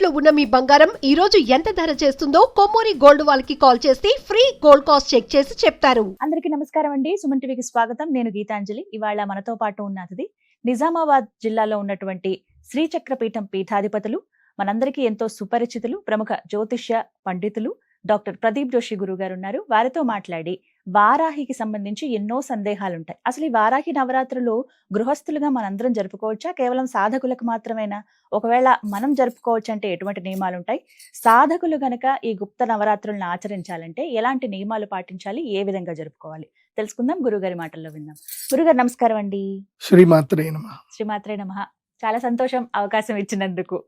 తాకట్టులో ఉన్న మీ బంగారం ఈ రోజు ఎంత ధర చేస్తుందో కొమ్మూరి గోల్డ్ వాళ్ళకి కాల్ చేస్తే ఫ్రీ గోల్డ్ కాస్ట్ చెక్ చేసి చెప్తారు. అందరికీ నమస్కారం అండి. సుమన్ టీవీకి స్వాగతం. నేను గీతాంజలి. ఇవాళ మనతో పాటు ఉన్న అతిథి నిజామాబాద్ జిల్లాలో ఉన్నటువంటి శ్రీచక్రపీఠం పీఠాధిపతులు, మనందరికీ ఎంతో సుపరిచితులు, ప్రముఖ జ్యోతిష్య పండితులు డాక్టర్ ప్రదీప్ జోషి గురువు గారు ఉన్నారు. వారితో మాట్లాడి వారాహికి సంబంధించి ఎన్నో సందేహాలు ఉంటాయి. అసలు ఈ వారాహి నవరాత్రులు గృహస్థులుగా మనందరం జరుపుకోవచ్చా, కేవలం సాధకులకు మాత్రమేనా? ఒకవేళ మనం జరుపుకోవచ్చు అంటే ఎటువంటి నియమాలు ఉంటాయి? సాధకులు గనక ఈ గుప్త నవరాత్రులను ఆచరించాలంటే ఎలాంటి నియమాలు పాటించాలి, ఏ విధంగా జరుపుకోవాలి తెలుసుకుందాం. గురుగారి మాటల్లో విందాం. గురుగారు నమస్కారం అండి. శ్రీమాత్రే నమః. శ్రీమాత్రే నమః. చాలా సంతోషం అవకాశం ఇచ్చినందుకు.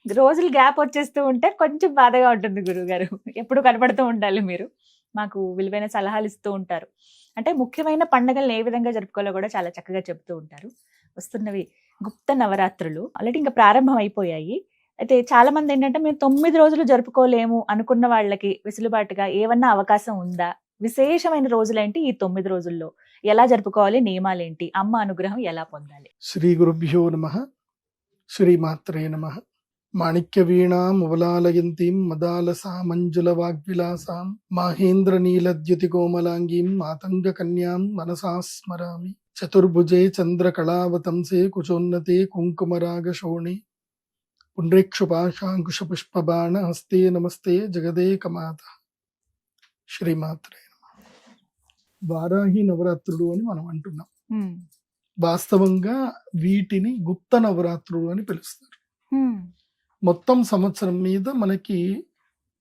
రోజులు గ్యాప్ వచ్చేస్తూ ఉంటే కొంచెం బాధగా ఉంటుంది గురుగారు. ఎప్పుడు కనపడుతూ ఉండాలి మీరు. మాకు విలువైన సలహాలు ఇస్తూ ఉంటారు. అంటే ముఖ్యమైన పండుగలను ఏ విధంగా జరుపుకోవాలో కూడా చాలా చక్కగా చెప్తూ ఉంటారు. వస్తున్నవి గుప్త నవరాత్రులు ఆల్రెడీ ఇంకా ప్రారంభం అయిపోయాయి. అయితే చాలా మంది ఏంటంటే మేము 9 రోజులు జరుపుకోలేము అనుకున్న వాళ్ళకి వెసులుబాటుగా ఏమన్నా అవకాశం ఉందా? విశేషమైన రోజులేంటి ఈ 9 రోజుల్లో? ఎలా జరుపుకోవాలి? నియమాలేంటి? అమ్మ అనుగ్రహం ఎలా పొందాలి? శ్రీ గురుభ్యో నమః. శ్రీమాత్రే నమః. మాణిక్య వీణాం మువలాలయంతీం మదాలసా మంజుల వాగ్విలాసాం మాహేంద్ర నీలద్యుతి కోమలాంగీం మాతంగ కన్యాం మనసా స్మరామి. చతుర్భుజే చంద్రకళావతంసే కుచోన్నతే కుంకుమరాగ శోణి పుండ్రేక్షుపాశాంకుశ పుష్పబాణ హస్తే నమస్తే జగదేకమాత. శ్రీమాత్రే నమః. వారాహి నవరాత్రులు అని మనం అంటున్నాం. వాస్తవంగా వీటిని గుప్త నవరాత్రులు అని పిలుస్తారు. మొత్తం సంవత్సరం మీద మనకి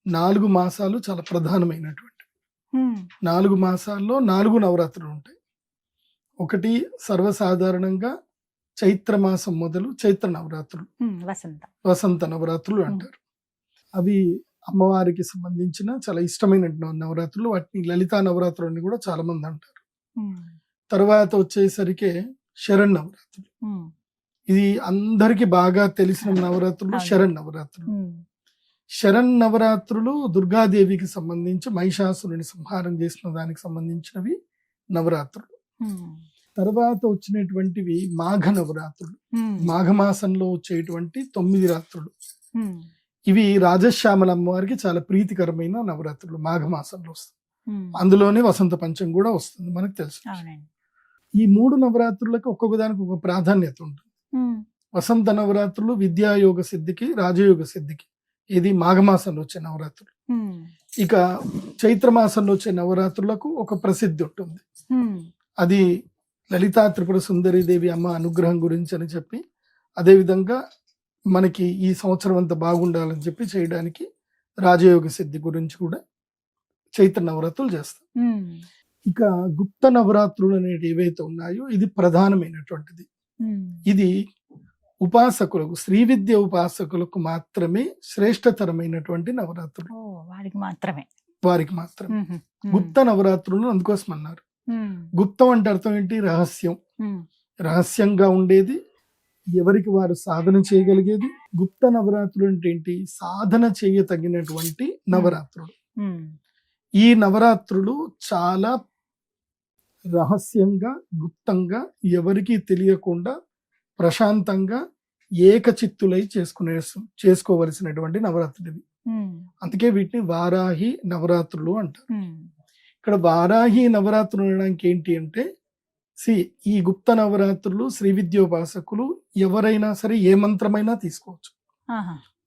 4 మాసాలు చాలా ప్రధానమైనటువంటి 4 మాసాల్లో 4 నవరాత్రులు ఉంటాయి. ఒకటి సర్వసాధారణంగా చైత్ర మాసం మొదలు చైత్ర నవరాత్రులు, వసంత నవరాత్రులు అంటారు. అవి అమ్మవారికి సంబంధించిన చాలా ఇష్టమైన నవరాత్రులు. వాటిని లలితా నవరాత్రులు అని కూడా చాలా మంది అంటారు. తర్వాత వచ్చేసరికి శరన్నవరాత్రులు. ఇది అందరికి బాగా తెలిసిన నవరాత్రులు శరన్నవరాత్రులు. శరన్నవరాత్రులు దుర్గాదేవికి సంబంధించి మహిషాసురుని సంహారం చేసిన దానికి సంబంధించినవి నవరాత్రులు. తర్వాత వచ్చినటువంటివి మాఘ నవరాత్రులు, మాఘమాసంలో వచ్చేటువంటి 9 రాత్రులు. ఇవి రాజశ్యామల అమ్మవారికి చాలా ప్రీతికరమైన నవరాత్రులు. మాఘమాసంలో వస్తుంది. అందులోనే వసంత పంచమి కూడా వస్తుంది, మనకు తెలుసు. ఈ 3 నవరాత్రులకు ఒక్కొక్క దానికి ఒక ప్రాధాన్యత ఉంటుంది. వసంత నవరాత్రులు విద్యాయోగ సిద్ధికి, రాజయోగ సిద్ధికి. ఇది మాఘమాసంలో వచ్చే నవరాత్రులు. ఇక చైత్రమాసంలో వచ్చే నవరాత్రులకు ఒక ప్రసిద్ధి ఉంటుంది. అది లలితా త్రిపుర సుందరి దేవి అమ్మ అనుగ్రహం గురించి అని చెప్పి, అదేవిధంగా మనకి ఈ సంవత్సరం అంతా బాగుండాలని చెప్పి చేయడానికి రాజయోగ సిద్ధి గురించి కూడా చైత్ర నవరాత్రులు చేస్తాం. ఇక గుప్త నవరాత్రులు అనేవి ఏవైతే ఉన్నాయో ఇది ప్రధానమైనటువంటిది. ఇది ఉపాసకులకు, శ్రీ విద్య ఉపాసకులకు మాత్రమే శ్రేష్టతరమైనటువంటి నవరాత్రులు. వారికి మాత్రమే గుప్త నవరాత్రులు అందుకోసం అన్నారు. గుప్తం అంటే అర్థం ఏంటి? రహస్యం. రహస్యంగా ఉండేది, ఎవరికి వారు సాధన చేయగలిగేది. గుప్త నవరాత్రులు అంటే ఏంటి? సాధన చేయతగినటువంటి నవరాత్రులు. ఈ నవరాత్రులు చాలా రహస్యంగా, గుప్తంగా, ఎవరికి తెలియకుండా ప్రశాంతంగా ఏకచిత్తులై చేసుకోవలసినటువంటి నవరాత్రులు ఇవి. అందుకే వీటిని వారాహి నవరాత్రులు అంటారు. ఇక్కడ వారాహి నవరాత్రులు అనడానికి ఏంటి అంటే, ఈ గుప్త నవరాత్రులు శ్రీ విద్యోపాసకులు ఎవరైనా సరే ఏ మంత్రమైనా తీసుకోవచ్చు.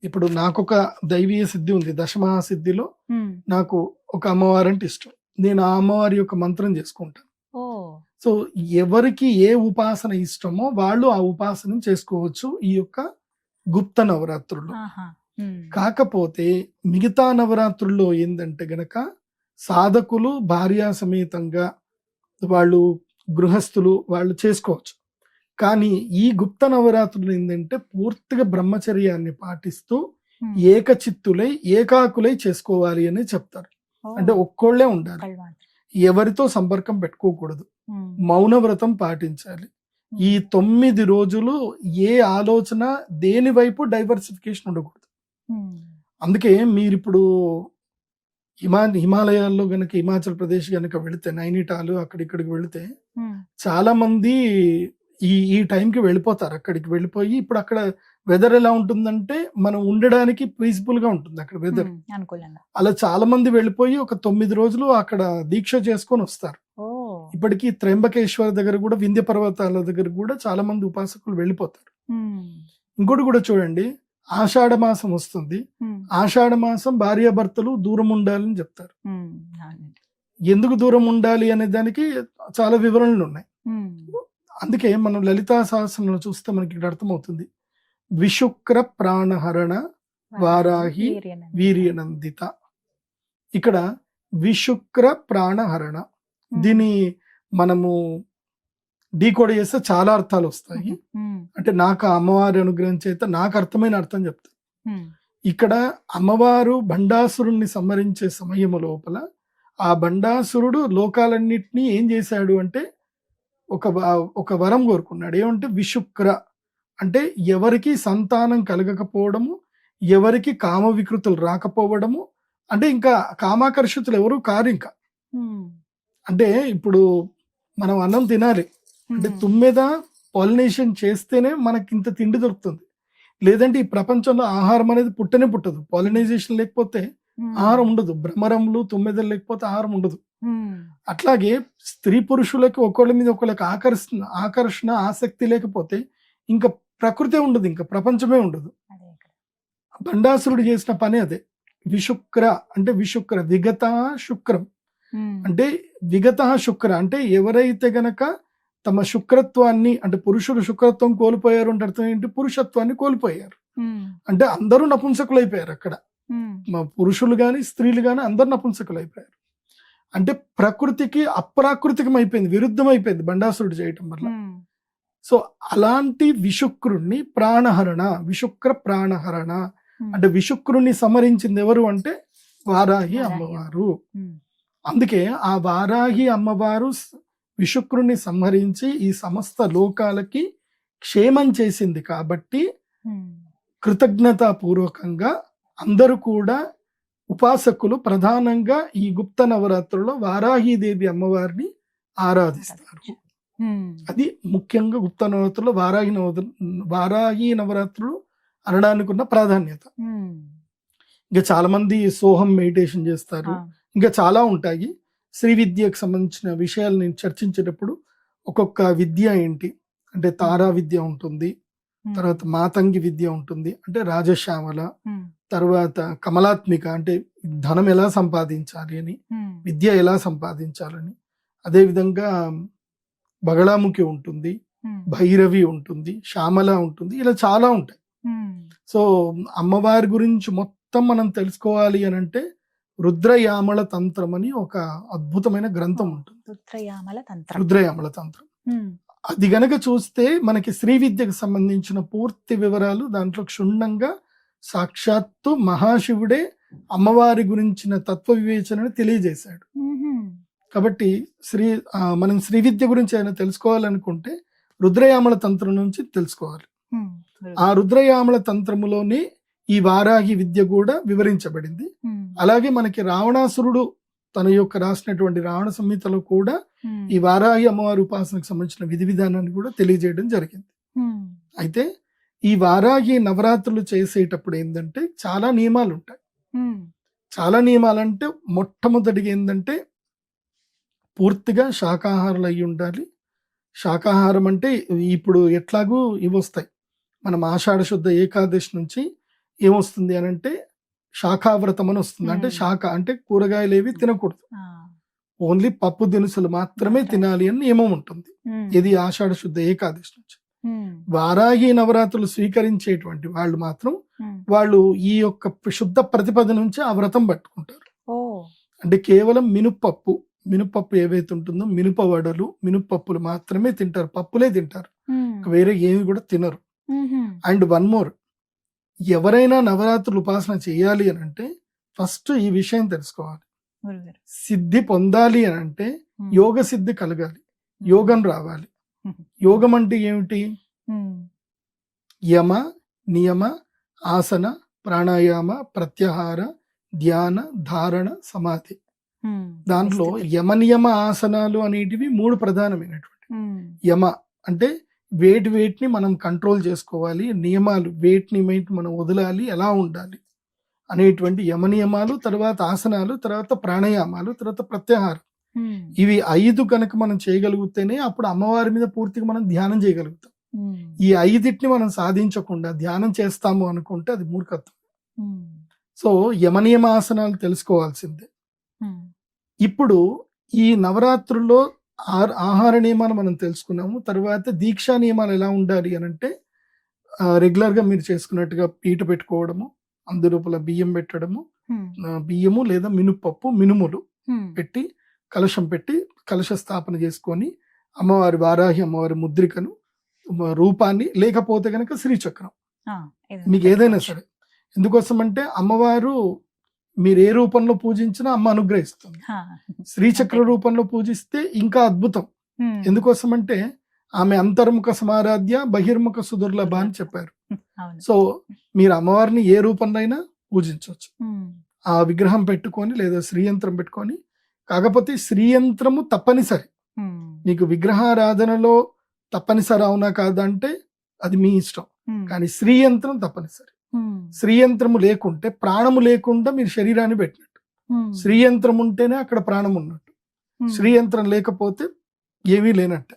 ఇప్పుడు నాకొక దైవీయ సిద్ధి ఉంది. దశమహాసిద్ధిలో నాకు ఒక అమ్మవారు అంటే ఇష్టం. నేను ఆ అమ్మవారి యొక్క మంత్రం చేసుకుంటాను. సో ఎవరికి ఏ ఉపాసన ఇష్టమో వాళ్ళు ఆ ఉపాసన చేసుకోవచ్చు ఈ యొక్క గుప్త నవరాత్రులు. కాకపోతే మిగతా నవరాత్రుల్లో ఏంటంటే గనక సాధకులు భార్యా సమేతంగా వాళ్ళు గృహస్థులు వాళ్ళు చేసుకోవచ్చు. కానీ ఈ గుప్త నవరాత్రులు ఏంటంటే పూర్తిగా బ్రహ్మచర్యాన్ని పాటిస్తూ ఏకచిత్తులై ఏకాకులై చేసుకోవాలి అని చెప్తారు. అంటే ఒక్కోళ్లే ఉండాలి, ఎవరితో సంపర్కం పెట్టుకోకూడదు, మౌన వ్రతం పాటించాలి. ఈ 9 రోజులు ఏ ఆలోచన దేని వైపు డైవర్సిఫికేషన్ ఉండకూడదు. అందుకే మీరు ఇప్పుడు హిమాలయాల్లో గనక, హిమాచల్ ప్రదేశ్ గనక వెళితే, నైనిటాలు అక్కడిక్కడికి వెళితే చాలా మంది ఈ టైంకి వెళ్ళిపోతారు. అక్కడికి వెళ్ళిపోయి ఇప్పుడు అక్కడ వెదర్ ఎలా ఉంటుందంటే మనం ఉండడానికి పీస్ఫుల్ గా ఉంటుంది అక్కడ వెదర్. అనుకూలంగా. అలా చాలా మంది వెళ్ళిపోయి ఒక 9 రోజులు అక్కడ దీక్ష చేసుకొని వస్తారు. ఓ. ఇప్పటికీ త్రయంబకేశ్వర దగ్గర కూడా, వింధ్య పర్వతాల దగ్గర కూడా చాలా మంది ఉపాసకులు వెళ్ళిపోతారు. ఇంకోటి కూడా చూడండి, ఆషాఢ మాసం వస్తుంది. ఆషాఢ మాసం భార్యాభర్తలు దూరం ఉండాలని చెప్తారు. ఎందుకు దూరం ఉండాలి అనే దానికి చాలా వివరణలు ఉన్నాయి. అందుకే మనం లలితా సహస్రంలో చూస్తే మనకి ఇక్కడ అర్థమవుతుంది. విశుక్ర ప్రాణహరణ వారాహి వీర్యనందిత. ఇక్కడ విశుక్ర ప్రాణహరణ, దీన్ని మనము డీకోడ్ చేస్తే చాలా అర్థాలు వస్తాయి. అంటే నాకు అమ్మవారి అనుగ్రహం చేత నాకు అర్థమైన అర్థం చెప్తాను. ఇక్కడ అమ్మవారు భండాసురుణ్ణి సంహరించే సమయము లోపల ఆ భండాసురుడు లోకాలన్నిటినీ ఏం చేశాడు అంటే ఒక వరం కోరుకున్నాడు. ఏమంటే విశుక్ర అంటే ఎవరికి సంతానం కలగకపోవడము, ఎవరికి కామ వికృతులు రాకపోవడము, అంటే ఇంకా కామాకర్షితులు ఎవరు కారు. ఇంకా అంటే ఇప్పుడు మనం అన్నం తినాలి అంటే తుమ్మెద పాలినేషన్ చేస్తేనే మనకి ఇంత తిండి దొరుకుతుంది. లేదంటే ఈ ప్రపంచంలో ఆహారం అనేది పుట్టనే పుట్టదు. పాలినైజేషన్ లేకపోతే ఆహారం ఉండదు. భ్రమరములు తుమ్మెదలు లేకపోతే ఆహారం ఉండదు. అట్లాగే స్త్రీ పురుషులకి ఒకళ్ళ మీద ఒకళ్ళకి ఆకర్షణ ఆసక్తి లేకపోతే ఇంకా ప్రకృతే ఉండదు, ఇంకా ప్రపంచమే ఉండదు. భండాసురుడు చేసిన పని అదే. విశుక్ర అంటే విశుక్ర విగత శుక్రం అంటే విగత శుక్ర అంటే ఎవరైతే గనక తమ శుక్రత్వాన్ని, అంటే పురుషుడు శుక్రత్వం కోల్పోయారు అంటే అర్థం ఏంటి? పురుషత్వాన్ని కోల్పోయారు అంటే అందరూ నపుంసకులు అయిపోయారు. అక్కడ పురుషులు గాని స్త్రీలు గాని అందరు నపుంసకులు అయిపోయారు. అంటే ప్రకృతికి అప్రాకృతికం అయిపోయింది, విరుద్ధం అయిపోయింది భండాసురుడు చేయటం వల్ల. సో అలాంటి విశుక్రుణ్ణి ప్రాణహరణ, విశుక్ర ప్రాణహరణ అంటే విశుక్రుణ్ణి సమరించింది ఎవరు అంటే వారాహి అమ్మవారు. అందుకే ఆ వారాహి అమ్మవారు విశుక్రుణ్ణి సంహరించి ఈ సమస్త లోకాలకి క్షేమం చేసింది కాబట్టి కృతజ్ఞతాపూర్వకంగా అందరూ కూడా ఉపాసకులు ప్రధానంగా ఈ గుప్త నవరాత్రుల్లో వారాహీదేవి అమ్మవారిని ఆరాధిస్తారు. అది ముఖ్యంగా గుప్త నవరాత్రుల్లో వారాహి నవరాత్రులు అనడానికి ఉన్న ప్రాధాన్యత. ఇంకా చాలా మంది సోహం మెడిటేషన్ చేస్తారు, ఇంకా చాలా ఉంటాయి. శ్రీ విద్యకు సంబంధించిన విషయాలు నేను చర్చించేటప్పుడు ఒక్కొక్క విద్య ఏంటి అంటే తారా విద్య ఉంటుంది, తర్వాత మాతంగి విద్య ఉంటుంది అంటే రాజశ్యామల, తర్వాత కమలాత్మిక అంటే ధనం ఎలా సంపాదించాలి అని, విద్య ఎలా సంపాదించాలని, అదేవిధంగా బగళాముఖి ఉంటుంది, భైరవి ఉంటుంది, శ్యామల ఉంటుంది, ఇలా చాలా ఉంటాయి. సో అమ్మవారి గురించి మొత్తం మనం తెలుసుకోవాలి అని అంటే రుద్రయామల తంత్రం అని ఒక అద్భుతమైన గ్రంథం ఉంటుంది. రుద్రయామల తంత్రం అది గనక చూస్తే మనకి శ్రీ విద్యకు సంబంధించిన పూర్తి వివరాలు దాంట్లో క్షుణ్ణంగా సాక్షాత్తు మహాశివుడే అమ్మవారి గురించిన తత్వ వివేచనని తెలియజేశాడు. కాబట్టి మనం శ్రీ విద్య గురించి ఏమైనా తెలుసుకోవాలనుకుంటే రుద్రయామల తంత్రం నుంచి తెలుసుకోవాలి. ఆ రుద్రయామల తంత్రములోనే ఈ వారాహి విద్య కూడా వివరించబడింది. అలాగే మనకి రావణాసురుడు తన యొక్క రాసినటువంటి రావణ సంహితలో కూడా ఈ వారాహి అమ్మవారి ఉపాసనకు సంబంధించిన విధి విధానాన్ని కూడా తెలియజేయడం జరిగింది. అయితే ఈ వారాహి నవరాత్రులు చేసేటప్పుడు ఏంటంటే చాలా నియమాలు ఉంటాయి. చాలా నియమాలంటే మొట్టమొదటిగా ఏంటంటే పూర్తిగా శాకాహారులు అయి ఉండాలి. శాకాహారం అంటే ఇప్పుడు ఎట్లాగూ ఇవి వస్తాయి, మనం ఆషాఢ శుద్ధ ఏకాదశి నుంచి ఏమొస్తుంది అని అంటే శాఖావ్రతం అని వస్తుంది. అంటే శాఖ అంటే కూరగాయలు ఏవి తినకూడదు, ఓన్లీ పప్పు దినుసులు మాత్రమే తినాలి అని నియమం ఉంటుంది. ఇది ఆషాఢ శుద్ధ ఏకాదశి నుంచి. వారాహి నవరాత్రులు స్వీకరించేటువంటి వాళ్ళు మాత్రం వాళ్ళు ఈ యొక్క శుద్ధ ప్రతిపద నుంచి ఆ వ్రతం పట్టుకుంటారు. అంటే కేవలం మినుపప్పు ఏవైతే ఉంటుందో మినుప వడలు, మినుపప్పులు మాత్రమే తింటారు, పప్పులే తింటారు, వేరే ఏమి కూడా తినరు. అండ్ వన్ మోర్, ఎవరైనా నవరాత్రులు ఉపాసన చేయాలి అని అంటే ఫస్ట్ ఈ విషయం తెలుసుకోవాలి. సిద్ధి పొందాలి అని అంటే యోగ సిద్ధి కలగాలి, యోగం రావాలి. యోగం అంటే ఏమిటి? యమ, నియమ, ఆసన, ప్రాణాయామ, ప్రత్యాహార, ధ్యాన, ధారణ, సమాధి. దాంట్లో యమ నియమ ఆసనాలు అనేటివి 3 ప్రధానమైనటువంటి. యమ అంటే వేటిని మనం కంట్రోల్ చేసుకోవాలి, నియమాలు వేటిని మనం వదలాలి, ఎలా ఉండాలి అనేటువంటి యమ నియమాలు, తర్వాత ఆసనాలు, తర్వాత ప్రాణాయామాలు, తర్వాత ప్రత్యాహారం. ఇవి 5 కనుక మనం చేయగలిగితేనే అప్పుడు అమ్మవారి మీద పూర్తిగా మనం ధ్యానం చేయగలుగుతాం. ఈ 5టిని మనం సాధించకుండా ధ్యానం చేస్తాము అనుకుంటే అది మూర్ఖత్వం. సో యమనియమ ఆసనాలు తెలుసుకోవాల్సిందే. ఇప్పుడు ఈ నవరాత్రుల్లో ఆహార నియమాలు మనం తెలుసుకున్నాము. తర్వాత దీక్షా నియమాలు ఎలా ఉండాలి అని అంటే రెగ్యులర్ గా మీరు చేసుకున్నట్టుగా పీట పెట్టుకోవడము, అందులోపల బియ్యం పెట్టడము, బియ్యము లేదా మినుపప్పు, మినుములు పెట్టి కలశం పెట్టి కలశ స్థాపన చేసుకొని అమ్మవారి వారాహి అమ్మవారి ముద్రికను రూపాన్ని, లేకపోతే కనుక శ్రీచక్రం, మీకు ఏదైనా సరే. ఎందుకోసం అంటే అమ్మవారు మీరు ఏ రూపంలో పూజించినా అమ్మ అనుగ్రహిస్తుంది. శ్రీచక్ర రూపంలో పూజిస్తే ఇంకా అద్భుతం. ఎందుకోసం అంటే ఆమె అంతర్ముఖ సమారాధ్య బహిర్ముఖ సుదుర్లభ అని చెప్పారు. సో మీరు అమ్మవారిని ఏ రూపంలో అయినా పూజించవచ్చు. ఆ విగ్రహం పెట్టుకొని లేదా శ్రీయంత్రం పెట్టుకొని, కాకపోతే శ్రీయంత్రము తప్పనిసరి. మీకు విగ్రహారాధనలో తప్పనిసరి అవునా కాదంటే అది మీ ఇష్టం, కానీ శ్రీయంత్రం తప్పనిసరి. శ్రీయంత్రము లేకుంటే ప్రాణము లేకుండా మీరు శరీరాన్ని పెట్టినట్టు. శ్రీయంత్రం ఉంటేనే అక్కడ ప్రాణం ఉన్నట్టు. శ్రీయంత్రం లేకపోతే ఏమీ లేనట్టే.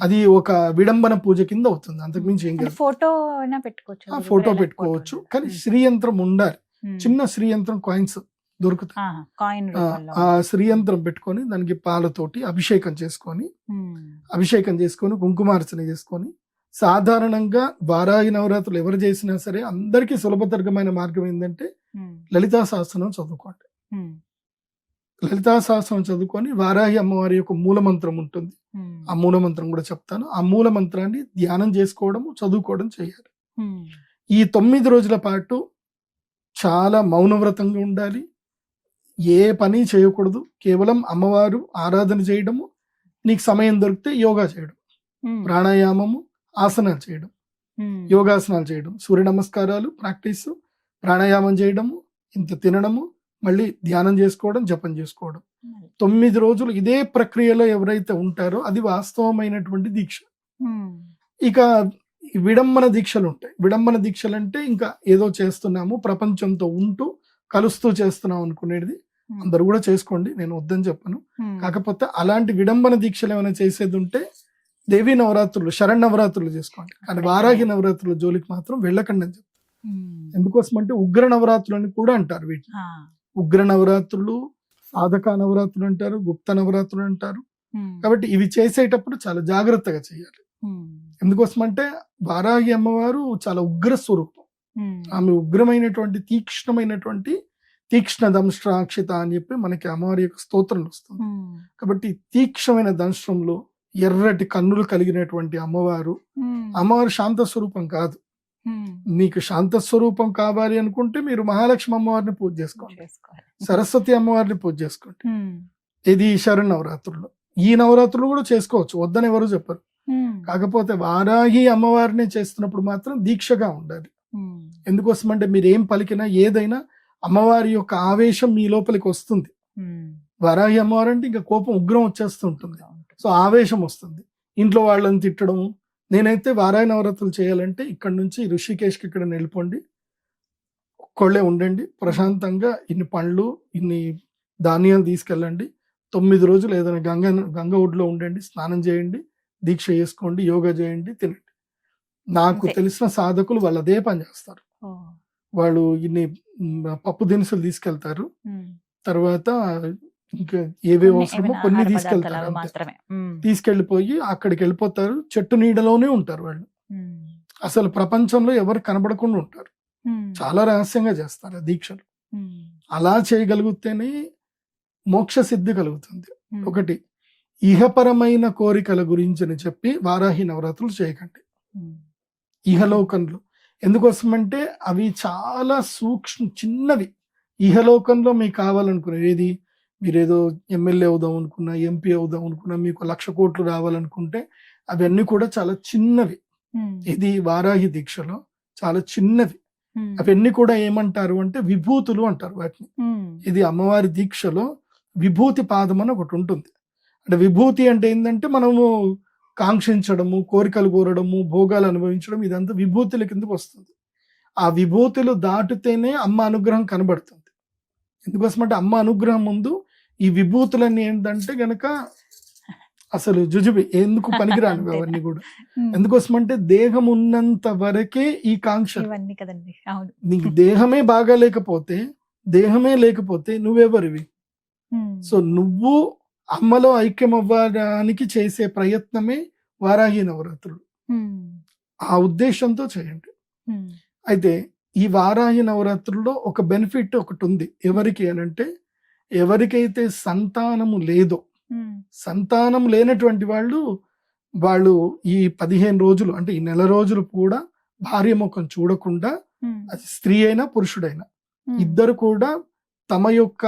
అది ఒక విడంబన పూజ కింద అవుతుంది, అంతకుమించి ఏం కాదు. ఫోటో పెట్టుకోవచ్చు, కానీ శ్రీయంత్రం ఉండాలి. చిన్న శ్రీయంత్రం కాయిన్స్ దొరుకుతాయి. ఆ శ్రీయంత్రం పెట్టుకొని దానికి పాలతోటి అభిషేకం చేసుకొని కుంకుమార్చన చేసుకొని, సాధారణంగా వారాహి నవరాత్రులు ఎవరు చేసినా సరే అందరికీ సులభతరమైన మార్గం ఏంటంటే లలితా సహస్రం చదువుకోండి. లలితా సహస్రం చదువుకొని వారాహి అమ్మవారి యొక్క మూలమంత్రం ఉంటుంది, ఆ మూలమంత్రం కూడా చెప్తాను. ఆ మూలమంత్రాన్ని ధ్యానం చేసుకోవడం, చదువుకోవడం చేయాలి. ఈ 9 రోజుల పాటు చాలా మౌనవ్రతంగా ఉండాలి. ఏ పని చేయకూడదు, కేవలం అమ్మవారు ఆరాధన చేయడము, నీకు సమయం దొరికితే యోగా చేయడం, ప్రాణాయామము, ఆసనాలు చేయడం, యోగాసనాలు చేయడం, సూర్య నమస్కారాలు ప్రాక్టీస్, ప్రాణాయామం చేయడము, ఇంత తినడము, మళ్ళీ ధ్యానం చేసుకోవడం, జపం చేసుకోవడం. 9 రోజులు ఇదే ప్రక్రియలో ఎవరైతే ఉంటారో అది వాస్తవమైనటువంటి దీక్ష. ఇక విడంబన దీక్షలు ఉంటాయి. విడంబన దీక్షలు అంటే ఇంకా ఏదో చేస్తున్నాము, ప్రపంచంతో ఉంటూ కలుస్తూ చేస్తున్నాం అనుకునేది అందరు కూడా చేసుకోండి, నేను వద్దని చెప్పను. కాకపోతే అలాంటి విడంబన దీక్షలు ఏమైనా చేసేది ఉంటే దేవీ నవరాత్రులు, శరణవరాత్రులు చేసుకోండి, కానీ వారాహి నవరాత్రుల జోలికి మాత్రం వెళ్ళకండి అని చెప్తాను. ఎందుకోసం అంటే ఉగ్ర నవరాత్రులు అని కూడా అంటారు వీటిని. ఉగ్ర నవరాత్రులు, సాధక నవరాత్రులు అంటారు, గుప్త నవరాత్రులు అంటారు. కాబట్టి ఇవి చేసేటప్పుడు చాలా జాగ్రత్తగా చేయాలి. ఎందుకోసం అంటే వారాహి అమ్మవారు చాలా ఉగ్ర స్వరూపం. ఆమె ఉగ్రమైనటువంటి తీక్ష్ణ దంష్ట్రాక్షిత అని చెప్పి మనకి అమ్మవారి యొక్క స్తోత్రం వస్తుంది. కాబట్టి తీక్షణమైన దంష్ట్రంలో ఎర్రటి కన్నులు కలిగినటువంటి అమ్మవారు శాంత స్వరూపం కాదు. మీకు శాంత స్వరూపం కావాలి అనుకుంటే మీరు మహాలక్ష్మి అమ్మవారిని పూజ చేసుకోండి, సరస్వతి అమ్మవారిని పూజ చేసుకోండి. ఇది శరణవరాత్రుల్లో. ఈ నవరాత్రులు కూడా చేసుకోవచ్చు, వద్దని ఎవరు చెప్పరు. కాకపోతే వారాహి అమ్మవారిని చేస్తున్నప్పుడు మాత్రం దీక్షగా ఉండాలి. ఎందుకోసం అంటే మీరు ఏం పలికినా ఏదైనా అమ్మవారి యొక్క ఆవేశం మీ లోపలికి వస్తుంది. వారాహి అమ్మవారు అంటే ఇంకా కోపం, ఉగ్రం వచ్చేస్తుంటుంది. సో ఆవేశం వస్తుంది, ఇంట్లో వాళ్ళని తిట్టడం. నేనైతే వారాహి నవరాత్రులు చేయాలంటే ఇక్కడ నుంచి ఋషికేశ్కి ఇక్కడ వెళ్ళిపోండి, ఒక్కళ్ళే ఉండండి, ప్రశాంతంగా ఇన్ని పండ్లు, ఇన్ని ధాన్యాలు తీసుకెళ్ళండి, 9 రోజులు ఏదైనా గంగ ఒడ్లో ఉండండి, స్నానం చేయండి, దీక్ష చేసుకోండి, యోగా చేయండి, తినండి. నాకు తెలిసిన సాధకులు వాళ్ళు అదే పని చేస్తారు. వాళ్ళు ఇన్ని పప్పు దినుసులు తీసుకెళ్తారు, తర్వాత ఇంకా ఏవేవి అవసరమో కొన్ని తీసుకెళ్తారు, తీసుకెళ్లిపోయి అక్కడికి వెళ్ళిపోతారు. చెట్టు నీడలోనే ఉంటారు వాళ్ళు. అసలు ప్రపంచంలో ఎవరు కనబడకుండా ఉంటారు. చాలా రహస్యంగా చేస్తారు ఆ దీక్షలు. అలా చేయగలిగితేనే మోక్ష సిద్ధి కలుగుతుంది. ఒకటి, ఇహపరమైన కోరికల గురించి చెప్పి వారాహి నవరాత్రులు చేయకండి ఇహలోకంలో. ఎందుకోసమంటే అవి చాలా చిన్నవి. ఇహలోకంలో మీకు కావాలనుకునేది ఏది, మీరేదో ఎమ్మెల్యే అవుదాం అనుకున్నా, ఎంపీ అవుదాం అనుకున్నా, మీకు 1,00,000 కోట్లు రావాలనుకుంటే అవన్నీ కూడా చాలా చిన్నవి. ఇది వారాహి దీక్షలో చాలా చిన్నవి. అవన్నీ కూడా ఏమంటారు అంటే విభూతులు అంటారు వాటిని. ఇది అమ్మవారి దీక్షలో విభూతి పాదం అని ఒకటి ఉంటుంది. అంటే విభూతి అంటే ఏంటంటే మనము కాంక్షించడము, కోరికలు కోరడము, భోగాలు అనుభవించడం ఇదంతా విభూతుల కిందకు వస్తుంది. ఆ విభూతులు దాటితేనే అమ్మ అనుగ్రహం కనబడుతుంది. ఎందుకోసమంటే అమ్మ అనుగ్రహం ముందు ఈ విభూతులన్నీ ఏంటంటే గనక అసలు జుజుబి, ఎందుకు పనికిరానివి అవన్నీ కూడా. ఎందుకోసమంటే దేహం ఉన్నంత వరకే ఈ కాంక్ష. ఇవన్నీ కదండి. అవును. నీకు దేహమే బాగా లేకపోతే, దేహమే లేకపోతే నువ్వెవరివి? సో నువ్వు అమ్మలో ఐక్యం అవ్వడానికి చేసే ప్రయత్నమే వారాహి నవరాత్రులు. ఆ ఉద్దేశంతో చేయండి. అయితే ఈ వారాహి నవరాత్రుల్లో ఒక బెనిఫిట్ ఒకటి ఉంది. ఎవరికి అనంటే, ఎవరికైతే సంతానము లేదో, సంతానం లేనటువంటి వాళ్ళు ఈ 15 రోజులు అంటే ఈ నెల రోజులు కూడా భార్య ముఖం చూడకుండా, అది స్త్రీ అయినా పురుషుడైనా ఇద్దరు కూడా తమ యొక్క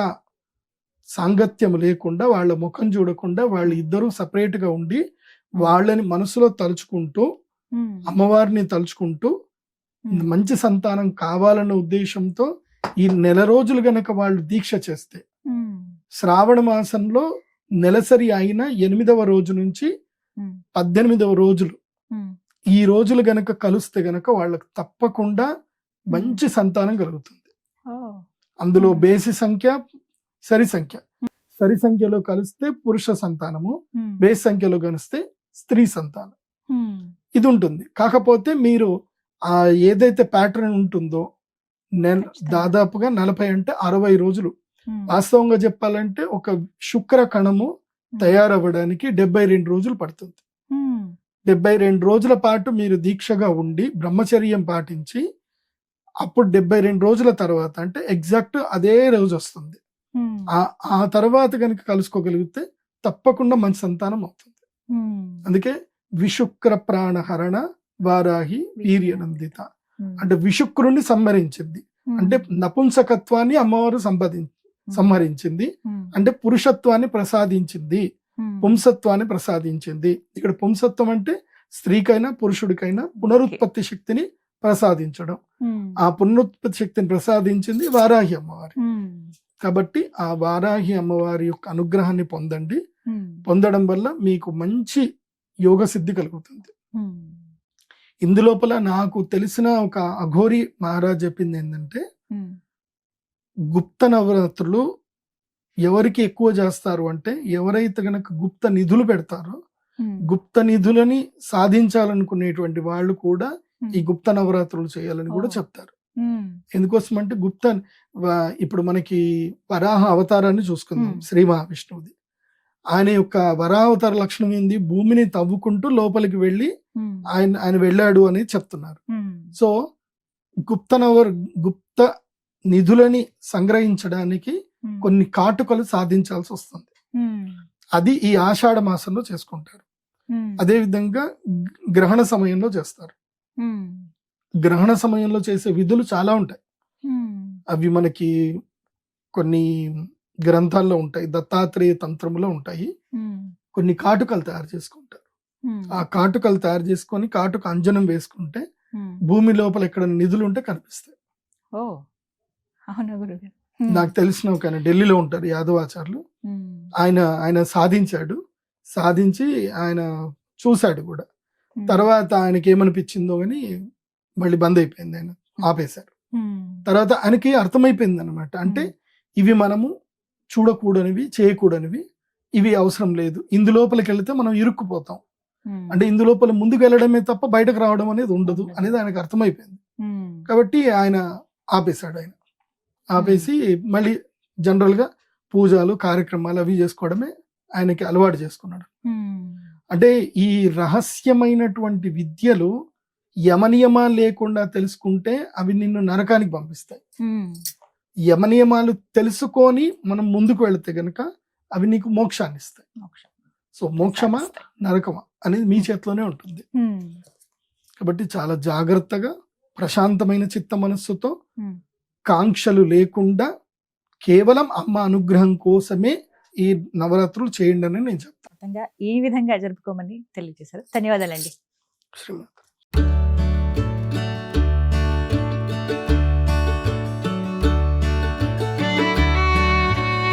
సాంగత్యం లేకుండా, వాళ్ళ ముఖం చూడకుండా, వాళ్ళు ఇద్దరు సపరేట్ గా ఉండి వాళ్ళని మనసులో తలుచుకుంటూ, అమ్మవారిని తలుచుకుంటూ మంచి సంతానం కావాలన్న ఉద్దేశంతో ఈ నెల రోజులు గనక వాళ్ళు దీక్ష చేస్తే, శ్రావణ మాసంలో నెలసరి అయిన 8వ రోజు నుంచి 18వ రోజులు, ఈ రోజులు గనక కలిస్తే గనక వాళ్ళకి తప్పకుండా మంచి సంతానం కలుగుతుంది. అందులో బేసి సంఖ్య, సరి సంఖ్య. సరి సంఖ్యలో కలిస్తే పురుష సంతానము, బేసి సంఖ్యలో కలిస్తే స్త్రీ సంతానం. ఇది ఉంటుంది. కాకపోతే మీరు ఆ ఏదైతే ప్యాటర్న్ ఉంటుందో దాదాపుగా 40 అంటే 60 రోజులు, వాస్తవంగా చెప్పాలంటే ఒక శుక్ర కణము తయారవ్వడానికి 72 రోజులు పడుతుంది. 72 రోజుల పాటు మీరు దీక్షగా ఉండి బ్రహ్మచర్యం పాటించి, అప్పుడు 72 రోజుల తర్వాత అంటే ఎగ్జాక్ట్ అదే రోజు వస్తుంది. ఆ తర్వాత కనుక కలుసుకోగలిగితే తప్పకుండా మంచి సంతానం అవుతుంది. అందుకే విశుక్ర ప్రాణహరణ వారాహి వీర్యనందిత అంటే విశుక్రుణ్ణి సంహరించింది, అంటే నపుంసకత్వాన్ని అమ్మవారు సంహరించింది, అంటే పురుషత్వాన్ని ప్రసాదించింది, పుంసత్వాన్ని ప్రసాదించింది. ఇక్కడ పుంసత్వం అంటే స్త్రీకైనా పురుషుడికైనా పునరుత్పత్తి శక్తిని ప్రసాదించడం. ఆ పునరుత్పత్తి శక్తిని ప్రసాదించింది వారాహి అమ్మవారి. కాబట్టి ఆ వారాహి అమ్మవారి యొక్క అనుగ్రహాన్ని పొందండి. పొందడం వల్ల మీకు మంచి యోగ సిద్ధి కలుగుతుంది. ఇందులోపల నాకు తెలిసిన ఒక అఘోరి మహారాజ్ చెప్పింది ఏంటంటే, గుప్త నవరాత్రులు ఎవరికి ఎక్కువ చేస్తారు అంటే, ఎవరైతే గనక గుప్త నిధులు పెడతారో, గుప్త నిధులని సాధించాలనుకునేటువంటి వాళ్ళు కూడా ఈ గుప్త నవరాత్రులు చేయాలని కూడా చెప్తారు. ఎందుకోసం అంటే ఇప్పుడు మనకి వరాహ అవతారాన్ని చూసుకుందాం, శ్రీ మహావిష్ణువుది. ఆయన యొక్క వరావతార లక్షణం ఏంది? భూమిని తవ్వుకుంటూ లోపలికి వెళ్ళి ఆయన వెళ్ళాడు అని చెప్తున్నారు. సో గుప్త నిధులని సంగ్రహించడానికి కొన్ని కాటుకలు సాధించాల్సి వస్తుంది. అది ఈ ఆషాఢ మాసంలో చేసుకుంటారు. అదే విధంగా గ్రహణ సమయంలో చేస్తారు. గ్రహణ సమయంలో చేసే విధులు చాలా ఉంటాయి. అవి మనకి కొన్ని గ్రంథాల్లో ఉంటాయి, దత్తాత్రేయ తంత్రములో ఉంటాయి. కొన్ని కాటుకలు తయారు చేసుకుంటారు. ఆ కాటుకలు తయారు చేసుకొని కాటుక అంజనం వేసుకుంటే భూమి లోపల ఎక్కడ నిధులు ఉంటే కనిపిస్తాయి. నాకు తెలిసిన ఒక ఆయన ఢిల్లీలో ఉంటారు, యాదవాచార్యులు. ఆయన సాధించి ఆయన చూశాడు కూడా. తర్వాత ఆయనకి ఏమనిపించిందో గాని మళ్ళీ బంద్ అయిపోయింది, ఆయన ఆపేశారు. తర్వాత ఆయనకి అర్థమైపోయింది అనమాట, అంటే ఇవి మనము చూడకూడనివి, చేయకూడనివి, ఇవి అవసరం లేదు, ఇందులోపలికి వెళితే మనం ఇరుక్కుపోతాం, అంటే ఇందులోపల ముందుకు వెళ్ళడమే తప్ప బయటకు రావడం అనేది ఉండదు అనేది ఆయనకు అర్థమైపోయింది. కాబట్టి ఆయన ఆపేశాడు. ఆయన ఆపేసి మళ్ళీ జనరల్ గా పూజలు కార్యక్రమాలు అవి చేసుకోవడమే ఆయనకి అలవాటు చేసుకున్నాడు. అంటే ఈ రహస్యమైనటువంటి విద్యలు యమనియమాలు లేకుండా తెలుసుకుంటే అవి నిన్ను నరకానికి పంపిస్తాయి. యమనియమాలు తెలుసుకొని మనం ముందుకు వెళితే గనక అవి నీకు మోక్షాన్ని ఇస్తాయి. సో మోక్షమా నరకమా అనేది మీ చేతిలోనే ఉంటుంది. కాబట్టి చాలా జాగ్రత్తగా ప్రశాంతమైన చిత్త మనస్సుతో, కాంక్షలు లేకుండా కేవలం అమ్మ అనుగ్రహం కోసమే ఈ నవరాత్రులు చేయండి అని నేను చెప్తాను. ఈ విధంగా జరుపుకోమని తెలియజేశారు. ధన్యవాదాలండి. శ్రీమాత.